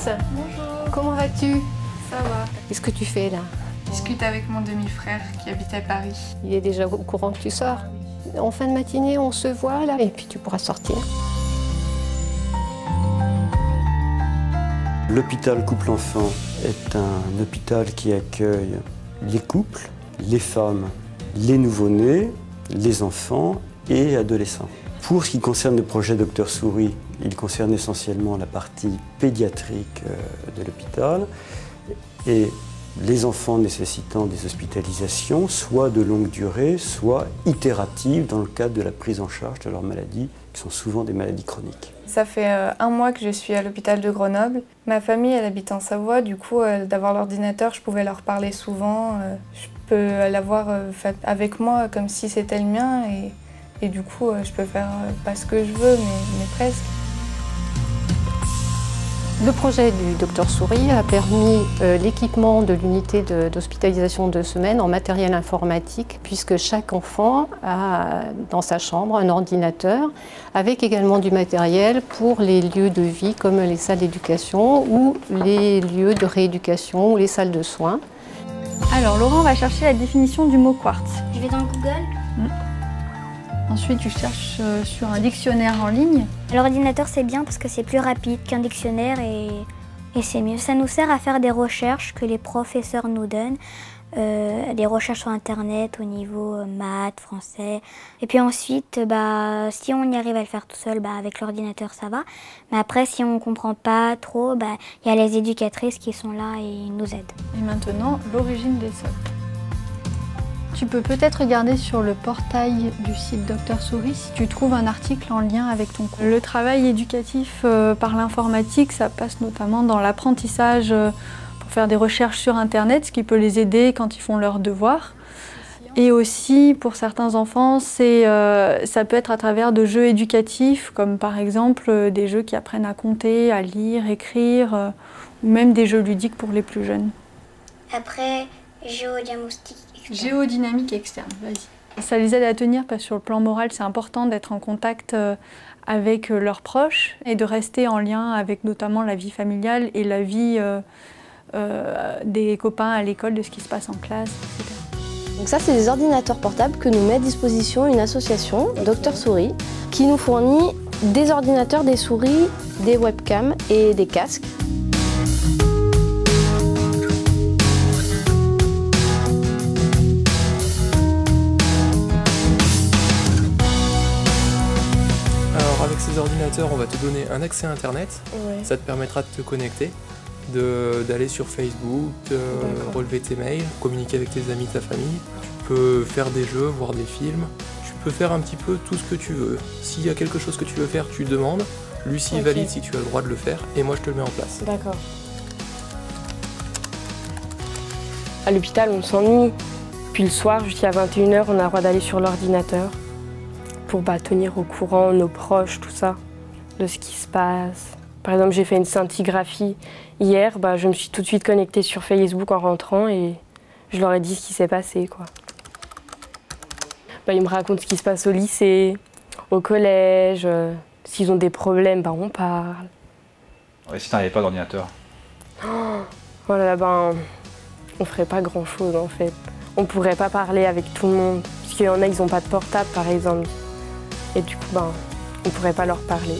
Bonjour. Comment vas-tu? Ça va. Qu'est-ce que tu fais là? Je discute avec mon demi-frère qui habite à Paris. Il est déjà au courant que tu sors. En fin de matinée, on se voit là et puis tu pourras sortir. L'hôpital couple-enfant est un hôpital qui accueille les couples, les femmes, les nouveau-nés, les enfants et adolescents. Pour ce qui concerne le projet Dr Souris, il concerne essentiellement la partie pédiatrique de l'hôpital et les enfants nécessitant des hospitalisations, soit de longue durée, soit itératives dans le cadre de la prise en charge de leurs maladies, qui sont souvent des maladies chroniques. Ça fait 1 mois que je suis à l'hôpital de Grenoble. Ma famille, elle habite en Savoie, du coup, d'avoir l'ordinateur, je pouvais leur parler souvent. Je peux l'avoir avec moi comme si c'était le mien et du coup, je peux faire pas ce que je veux, mais presque. Le projet du Dr Souris a permis l'équipement de l'unité d'hospitalisation de semaine en matériel informatique, puisque chaque enfant a dans sa chambre un ordinateur, avec également du matériel pour les lieux de vie comme les salles d'éducation ou les lieux de rééducation ou les salles de soins. Alors Laurent va chercher la définition du mot quartz. Je vais dans Google. Ensuite, tu cherches sur un dictionnaire en ligne. L'ordinateur, c'est bien parce que c'est plus rapide qu'un dictionnaire et c'est mieux. Ça nous sert à faire des recherches que les professeurs nous donnent, des recherches sur Internet au niveau maths, français. Et puis ensuite, si on y arrive à le faire tout seul, avec l'ordinateur, ça va. Mais après, si on ne comprend pas trop, y a les éducatrices qui sont là et nous aident. Et maintenant, l'origine des socles. Tu peux peut-être regarder sur le portail du site Dr Souris si tu trouves un article en lien avec ton cours. Le travail éducatif par l'informatique, ça passe notamment dans l'apprentissage pour faire des recherches sur Internet, ce qui peut les aider quand ils font leurs devoirs. Et aussi, pour certains enfants, ça peut être à travers de jeux éducatifs, comme par exemple des jeux qui apprennent à compter, à lire, écrire, ou même des jeux ludiques pour les plus jeunes. Après, géodiagnostic. Géodynamique externe, vas-y. Ça les aide à tenir parce que sur le plan moral, c'est important d'être en contact avec leurs proches et de rester en lien avec notamment la vie familiale et la vie des copains à l'école, de ce qui se passe en classe, etc. Donc ça, c'est des ordinateurs portables que nous met à disposition une association, Dr Souris, qui nous fournit des ordinateurs, des souris, des webcams et des casques. Avec ces ordinateurs, on va te donner un accès à Internet. Ouais. Ça te permettra de te connecter, d'aller sur Facebook, relever tes mails, communiquer avec tes amis, ta famille. Tu peux faire des jeux, voir des films. Tu peux faire un petit peu tout ce que tu veux. S'il y a quelque chose que tu veux faire, tu demandes. Lucie valide si tu as le droit de le faire et moi je te le mets en place. D'accord. À l'hôpital, on s'ennuie. Puis le soir, jusqu'à 21 h, on a le droit d'aller sur l'ordinateur pour tenir au courant nos proches, tout ça, de ce qui se passe. Par exemple, j'ai fait une scintigraphie hier, je me suis tout de suite connectée sur Facebook en rentrant et je leur ai dit ce qui s'est passé, quoi. Ils me racontent ce qui se passe au lycée, au collège, s'ils ont des problèmes, on parle. Et si t'avais pas d'ordinateur? Voilà, on ferait pas grand-chose en fait. On pourrait pas parler avec tout le monde, parce qu'il y en a, ils ont pas de portable par exemple. Et du coup, on pourrait pas leur parler.